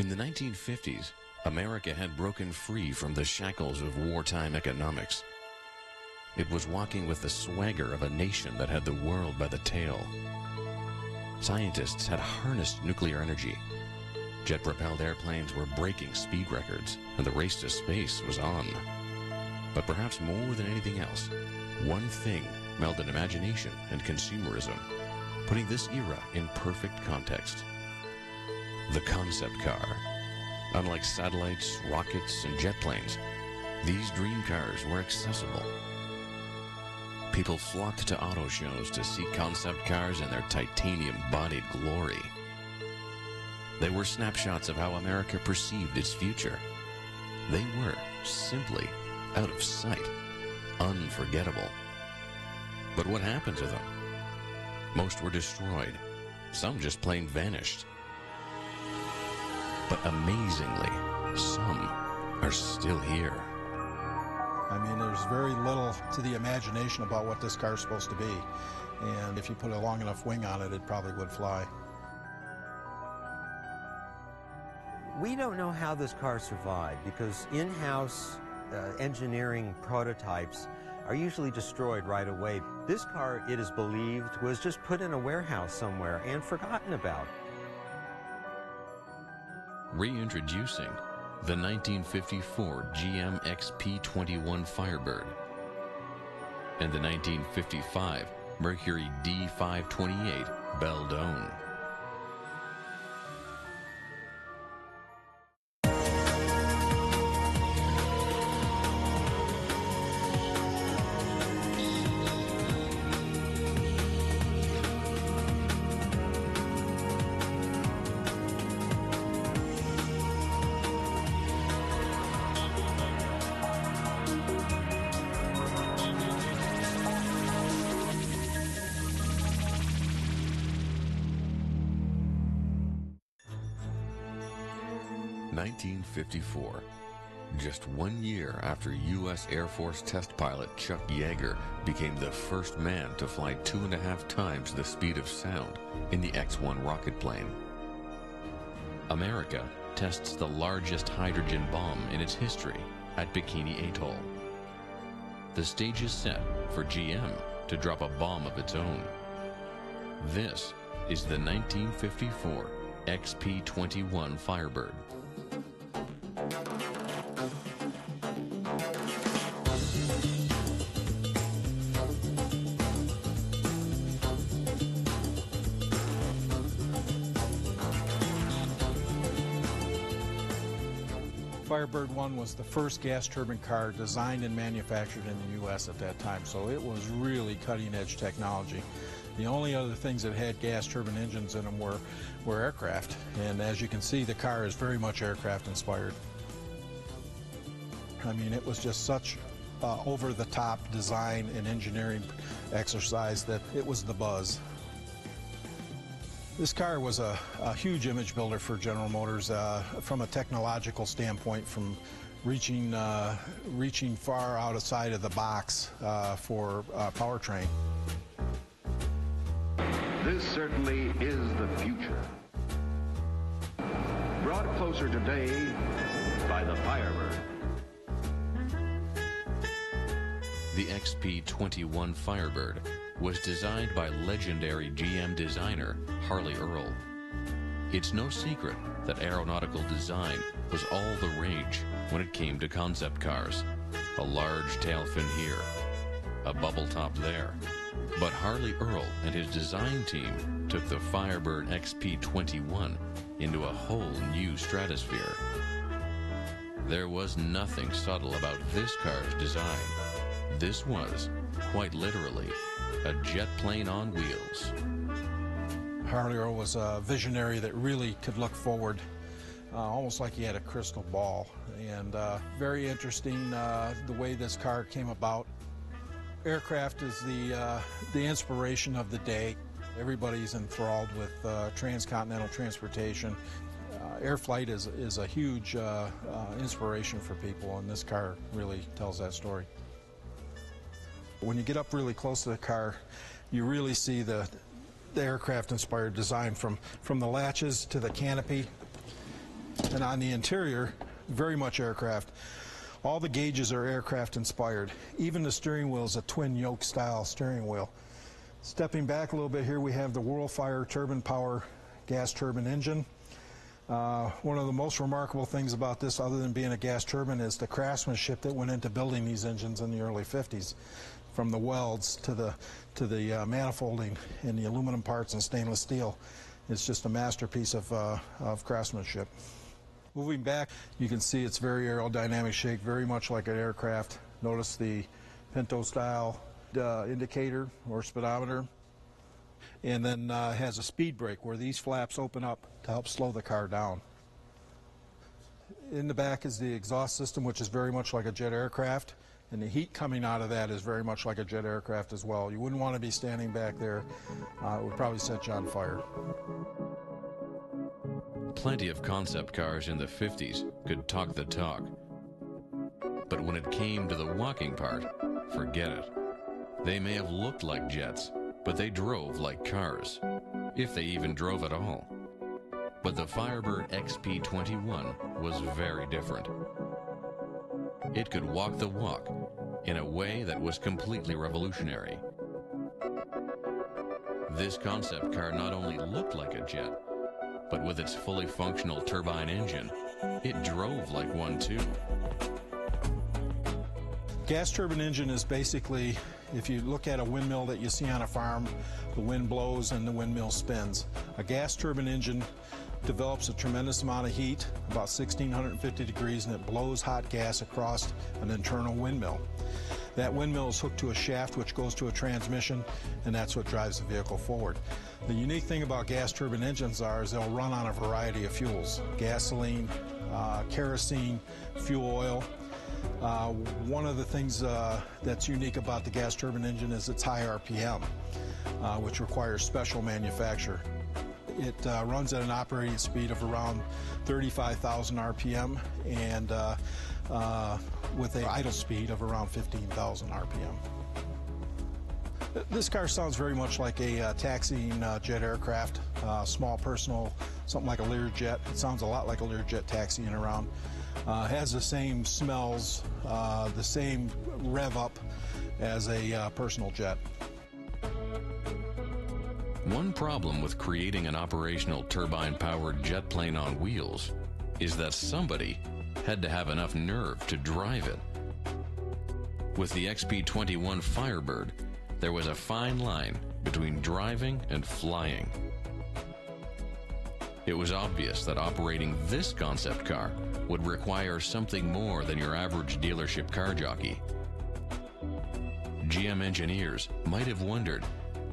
In the 1950s, America had broken free from the shackles of wartime economics. It was walking with the swagger of a nation that had the world by the tail. Scientists had harnessed nuclear energy. Jet-propelled airplanes were breaking speed records, and the race to space was on. But perhaps more than anything else, one thing melded imagination and consumerism, putting this era in perfect context. The concept car. Unlike satellites, rockets, and jet planes, these dream cars were accessible. People flocked to auto shows to see concept cars in their titanium-bodied glory. They were snapshots of how America perceived its future. They were simply out of sight, unforgettable. But what happened to them? Most were destroyed. Some just plain vanished. But amazingly, some are still here. I mean, there's very little to the imagination about what this car's supposed to be. And if you put a long enough wing on it, it probably would fly. We don't know how this car survived because in-house engineering prototypes are usually destroyed right away. This car, it is believed, was just put in a warehouse somewhere and forgotten about. Reintroducing the 1954 GM XP-21 Firebird and the 1955 Mercury D-528 Beldone. (1954). Just 1 year after U.S. Air Force test pilot Chuck Yeager became the first man to fly 2.5 times the speed of sound in the X-1 rocket plane. America tests the largest hydrogen bomb in its history at Bikini Atoll. The stage is set for GM to drop a bomb of its own. This is the 1954 XP-21 Firebird. Firebird 1 was the first gas turbine car designed and manufactured in the U.S. at that time, so it was really cutting-edge technology. The only other things that had gas turbine engines in them were aircraft, and as you can see, the car is very much aircraft inspired. I mean, it was just such over-the-top design and engineering exercise that it was the buzz. This car was a huge image builder for General Motors from a technological standpoint, from reaching far outside of the box for powertrain. This certainly is the future. Brought closer today by the Firebird. The XP-21 Firebird was designed by legendary GM designer Harley Earl. It's no secret that aeronautical design was all the rage when it came to concept cars. A large tail fin here, a bubble top there. But Harley Earl and his design team took the Firebird XP-21 into a whole new stratosphere. There was nothing subtle about this car's design. This was, quite literally, a jet plane on wheels. Harley Earl was a visionary that really could look forward, almost like he had a crystal ball. And very interesting the way this car came about. Aircraft is the inspiration of the day. Everybody's enthralled with transcontinental transportation. Air flight is a huge inspiration for people, and this car really tells that story. When you get up really close to the car, you really see the aircraft-inspired design from the latches to the canopy And on the interior, very much aircraft. All the gauges are aircraft inspired. Even the steering wheel is a twin yoke style steering wheel. Stepping back a little bit here, we have the Whirlfire turbine power gas turbine engine. One of the most remarkable things about this, other than being a gas turbine, is the craftsmanship that went into building these engines in the early 50s. From the welds to the manifolding and the aluminum parts and stainless steel. It's just a masterpiece of craftsmanship. Moving back, you can see it's very aerodynamic shape, very much like an aircraft. Notice the Pinto style indicator or speedometer. And then has a speed brake where these flaps open up to help slow the car down. In the back is the exhaust system, which is very much like a jet aircraft. And the heat coming out of that is very much like a jet aircraft as well. You wouldn't want to be standing back there. It would probably set you on fire. Plenty of concept cars in the 50s could talk the talk. But when it came to the walking part, forget it. They may have looked like jets, but they drove like cars, if they even drove at all. But the Firebird XP-21 was very different. It could walk the walk in a way that was completely revolutionary. This concept car not only looked like a jet, but with its fully functional turbine engine, it drove like one too. Gas turbine engine is basically, if you look at a windmill that you see on a farm, the wind blows and the windmill spins. A gas turbine engine develops a tremendous amount of heat, about 1650 degrees, and it blows hot gas across an internal windmill. That windmill is hooked to a shaft which goes to a transmission, and that's what drives the vehicle forward. The unique thing about gas turbine engines is they'll run on a variety of fuels: gasoline, kerosene, fuel oil. One of the things that's unique about the gas turbine engine is its high RPM, which requires special manufacture. It runs at an operating speed of around 35,000 RPM and with an idle speed of around 15,000 RPM. This car sounds very much like a taxiing jet aircraft, small personal, something like a Learjet. It sounds a lot like a Learjet taxiing around. Has the same smells, the same rev up as a personal jet. One problem with creating an operational turbine-powered jet plane on wheels is that somebody had to have enough nerve to drive it. With the XP-21 Firebird, there was a fine line between driving and flying. It was obvious that operating this concept car would require something more than your average dealership car jockey. GM engineers might have wondered,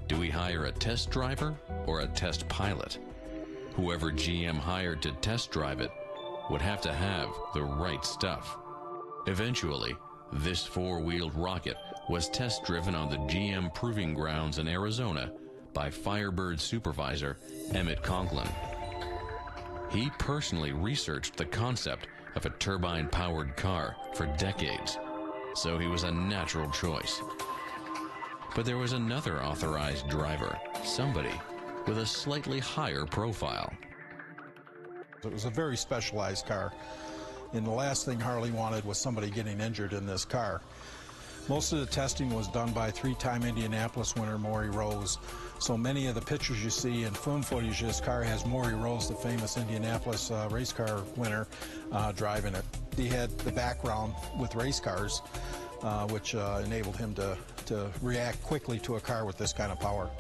do we hire a test driver or a test pilot? Whoever GM hired to test drive it would have to have the right stuff. Eventually, this four-wheeled rocket was test driven on the GM proving grounds in Arizona by Firebird supervisor Emmett Conklin. He personally researched the concept of a turbine-powered car for decades, so he was a natural choice. But there was another authorized driver, somebody with a slightly higher profile. It was a very specialized car, and the last thing Harley wanted was somebody getting injured in this car. Most of the testing was done by three-time Indianapolis winner Maury Rose. So many of the pictures you see in film footage, this car has Maury Rose, the famous Indianapolis race car winner, driving it. He had the background with race cars, which enabled him to react quickly to a car with this kind of power.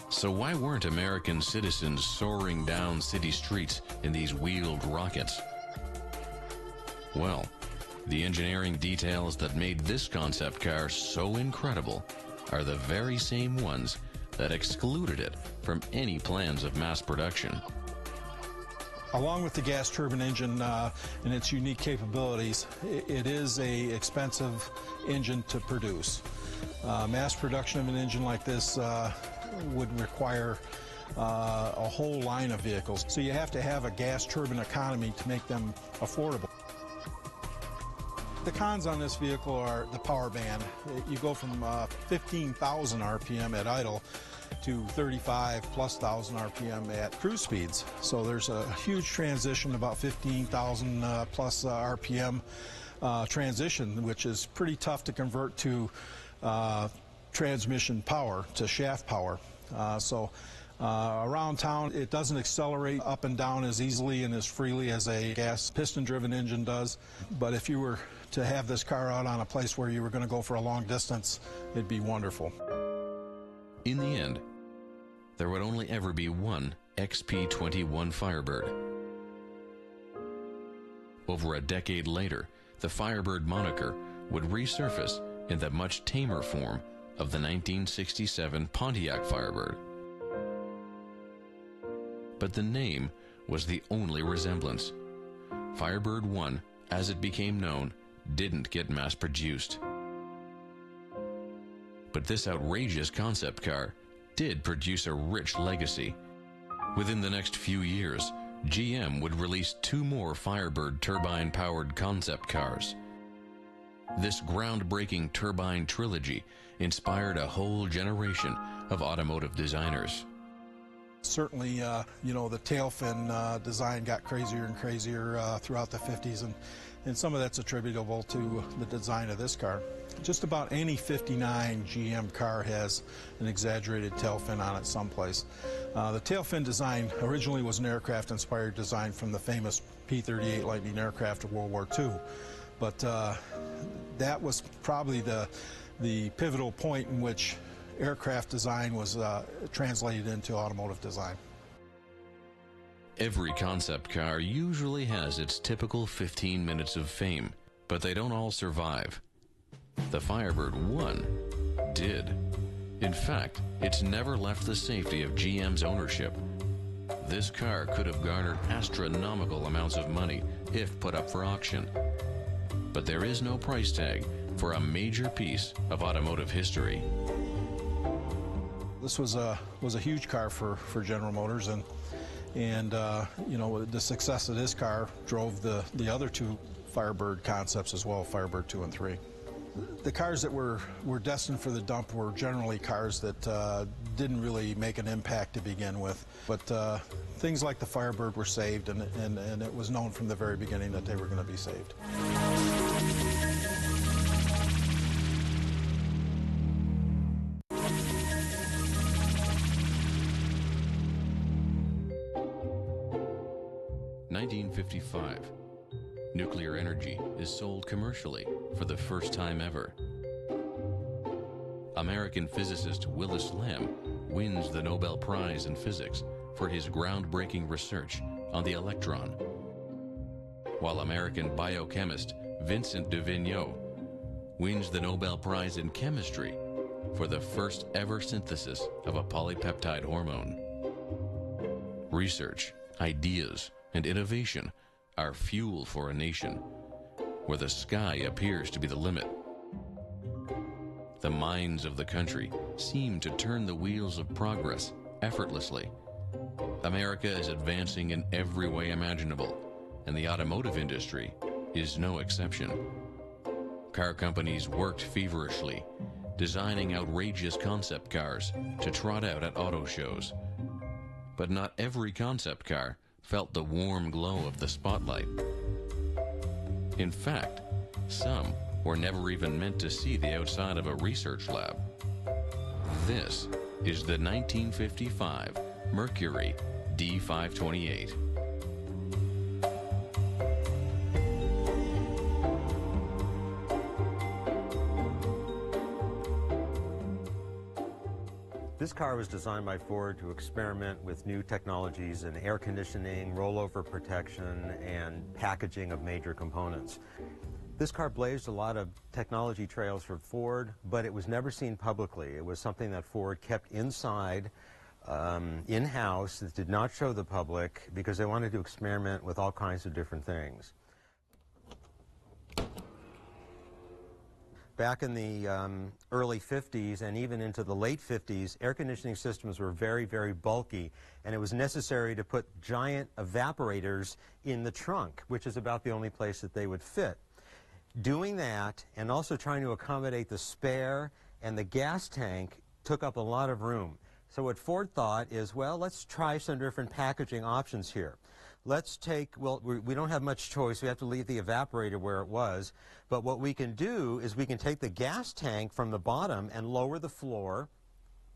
So why weren't American citizens soaring down city streets in these wheeled rockets? Well, the engineering details that made this concept car so incredible are the very same ones that excluded it from any plans of mass production. Along with the gas turbine engine and its unique capabilities, it is an expensive engine to produce. Mass production of an engine like this would require a whole line of vehicles. So you have to have a gas turbine economy to make them affordable. The cons on this vehicle are the power band. You go from 15,000 RPM at idle to 35,000+ RPM at cruise speeds. So there's a huge transition, about 15,000 plus RPM transition, which is pretty tough to convert to transmission power, to shaft power. Around town, it doesn't accelerate up and down as easily and as freely as a gas piston-driven engine does. But if you were to have this car out on a place where you were going to go for a long distance, it'd be wonderful. In the end, there would only ever be one XP-21 Firebird. Over a decade later, the Firebird moniker would resurface in the much tamer form of the 1967 Pontiac Firebird. But the name was the only resemblance. Firebird 1, as it became known, didn't get mass-produced. But this outrageous concept car did produce a rich legacy. Within the next few years, GM would release 2 more Firebird turbine-powered concept cars. This groundbreaking turbine trilogy inspired a whole generation of automotive designers. Certainly, the tail fin design got crazier and crazier throughout the 50s, and some of that's attributable to the design of this car. Just about any 59 GM car has an exaggerated tail fin on it someplace. The tail fin design originally was an aircraft-inspired design from the famous P-38 Lightning aircraft of World War II, but that was probably the pivotal point in which aircraft design was translated into automotive design. Every concept car usually has its typical 15 minutes of fame, but they don't all survive. The Firebird 1 did. In fact, it's never left the safety of GM's ownership. This car could have garnered astronomical amounts of money if put up for auction. But there is no price tag for a major piece of automotive history. This was a huge car for General Motors, and the success of this car drove the other 2 Firebird concepts as well, Firebird 2 and 3. The cars that were destined for the dump were generally cars that didn't really make an impact to begin with, but things like the Firebird were saved, and it was known from the very beginning that they were going to be saved. (1955). Nuclear energy is sold commercially for the first time ever. American physicist Willis Lamb wins the Nobel Prize in Physics for his groundbreaking research on the electron, while American biochemist Vincent de Vigneault wins the Nobel Prize in Chemistry for the first ever synthesis of a polypeptide hormone. Research, ideas, and innovation are fuel for a nation where the sky appears to be the limit. The minds of the country seem to turn the wheels of progress effortlessly. America is advancing in every way imaginable, and the automotive industry is no exception. Car companies worked feverishly, designing outrageous concept cars to trot out at auto shows. But not every concept car felt the warm glow of the spotlight. In fact, some were never even meant to see the outside of a research lab. This is the 1955 Mercury D-528. This car was designed by Ford to experiment with new technologies in air conditioning, rollover protection, and packaging of major components. This car blazed a lot of technology trails for Ford, but it was never seen publicly. It was something that Ford kept inside, in-house, that did not show the public because they wanted to experiment with all kinds of different things. Back in the early 50s and even into the late 50s, air conditioning systems were very, very bulky, and it was necessary to put giant evaporators in the trunk, which is about the only place that they would fit. Doing that and also trying to accommodate the spare and the gas tank took up a lot of room. So what Ford thought is, well, let's try some different packaging options here. Let's take, well, we don't have much choice. We have to leave the evaporator where it was. But what we can do is we can take the gas tank from the bottom and lower the floor,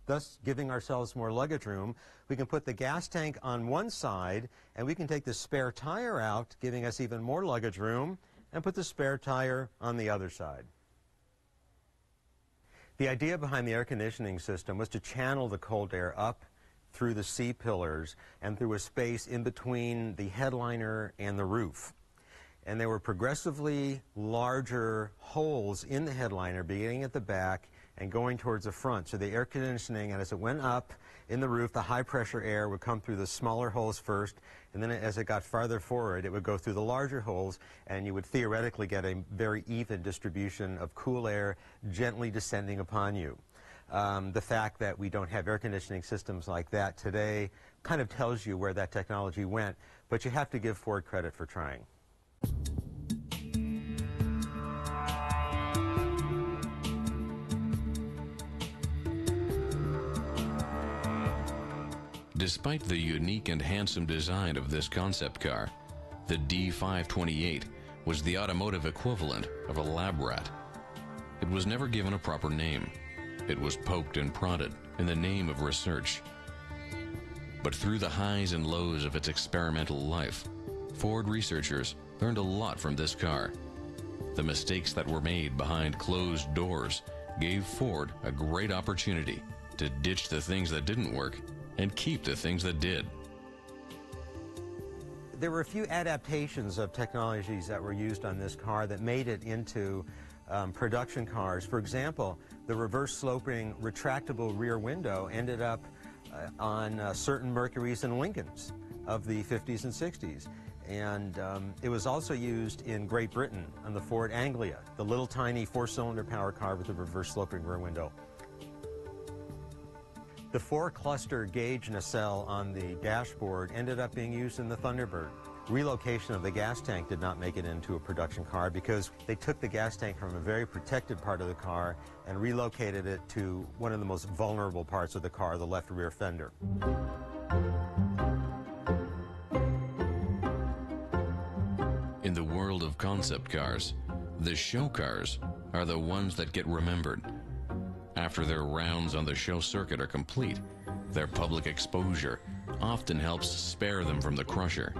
thus giving ourselves more luggage room. We can put the gas tank on one side, and we can take the spare tire out, giving us even more luggage room, and put the spare tire on the other side. The idea behind the air conditioning system was to channel the cold air up through the C-pillars and through a space in between the headliner and the roof. And there were progressively larger holes in the headliner beginning at the back and going towards the front. So the air conditioning, and as it went up in the roof, the high pressure air would come through the smaller holes first, and then as it got farther forward, it would go through the larger holes, and you would theoretically get a very even distribution of cool air gently descending upon you. The fact that we don't have air conditioning systems like that today kind of tells you where that technology went, but you have to give Ford credit for trying. Despite the unique and handsome design of this concept car, the D-528 was the automotive equivalent of a lab rat. It was never given a proper name. It was poked and prodded in the name of research. But through the highs and lows of its experimental life, Ford researchers learned a lot from this car. The mistakes that were made behind closed doors gave Ford a great opportunity to ditch the things that didn't work and keep the things that did. There were a few adaptations of technologies that were used on this car that made it into production cars. For example, the reverse sloping retractable rear window ended up on certain Mercurys and Lincolns of the 50s and 60s. And it was also used in Great Britain on the Ford Anglia, the little tiny four-cylinder power car with the reverse sloping rear window. The 4-cluster gauge nacelle on the dashboard ended up being used in the Thunderbird. Relocation of the gas tank did not make it into a production car because they took the gas tank from a very protected part of the car and relocated it to one of the most vulnerable parts of the car, the left rear fender. In the world of concept cars, the show cars are the ones that get remembered. After their rounds on the show circuit are complete, their public exposure often helps spare them from the crusher.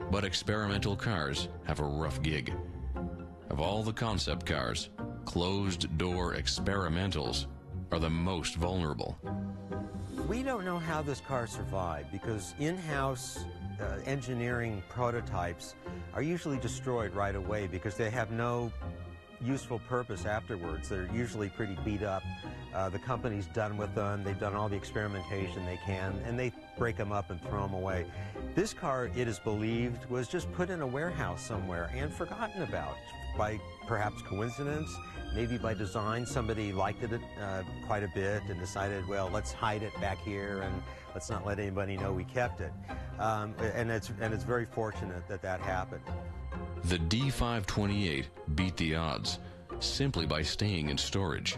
But experimental cars have a rough gig. Of all the concept cars, closed-door experimentals are the most vulnerable. We don't know how this car survived because in-house engineering prototypes are usually destroyed right away because they have no useful purpose afterwards. They're usually pretty beat up. The company's done with them. They've done all the experimentation they can, and they break them up and throw them away. This car, it is believed, was just put in a warehouse somewhere and forgotten about by perhaps coincidence, maybe by design. Somebody liked it quite a bit and decided, well, let's hide it back here and let's not let anybody know we kept it. And it's very fortunate that that happened. The D-528 beat the odds simply by staying in storage.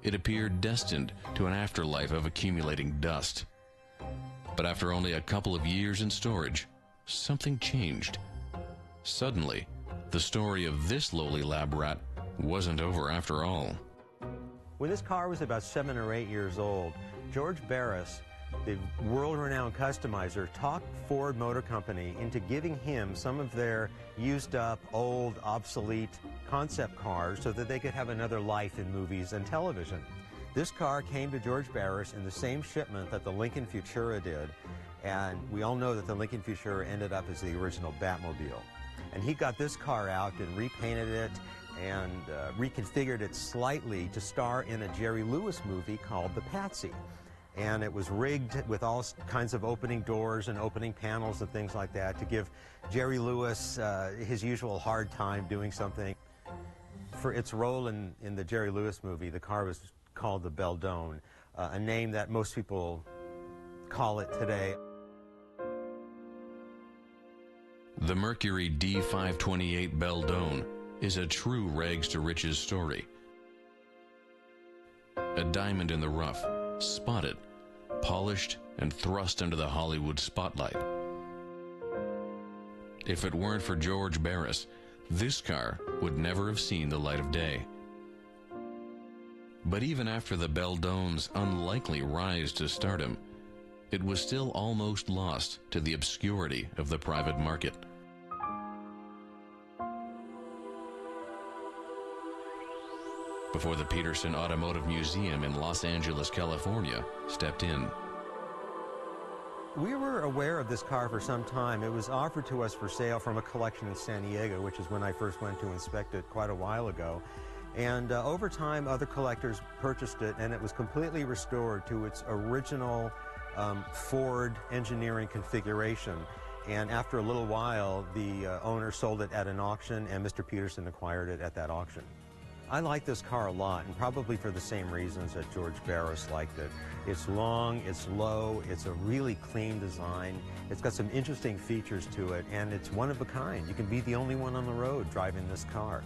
It appeared destined to an afterlife of accumulating dust. But after only a couple of years in storage, something changed. Suddenly, the story of this lowly lab rat wasn't over after all. When this car was about 7 or 8 years old, George Barris, the world-renowned customizer, talked Ford Motor Company into giving him some of their used-up, old, obsolete concept cars so that they could have another life in movies and television. This car came to George Barris in the same shipment that the Lincoln Futura did, and we all know that the Lincoln Futura ended up as the original Batmobile. And he got this car out and repainted it and reconfigured it slightly to star in a Jerry Lewis movie called The Patsy. And it was rigged with all kinds of opening doors and opening panels and things like that to give Jerry Lewis his usual hard time doing something. For its role in the Jerry Lewis movie, the car was called the Beldone, a name that most people call it today. The Mercury D-528 Beldone is a true rags to riches story. A diamond in the rough, spotted, polished, and thrust into the Hollywood spotlight. If it weren't for George Barris, this car would never have seen the light of day. But even after the Beldone's unlikely rise to stardom, it was still almost lost to the obscurity of the private market. Before the Peterson Automotive Museum in Los Angeles, California, stepped in. We were aware of this car for some time. It was offered to us for sale from a collection in San Diego, which is when I first went to inspect it quite a while ago. And over time, other collectors purchased it, and it was completely restored to its original Ford engineering configuration. And after a little while, the owner sold it at an auction, and Mr. Peterson acquired it at that auction. I like this car a lot, and probably for the same reasons that George Barris liked it. It's long, it's low, it's a really clean design, it's got some interesting features to it, and it's one of a kind. You can be the only one on the road driving this car.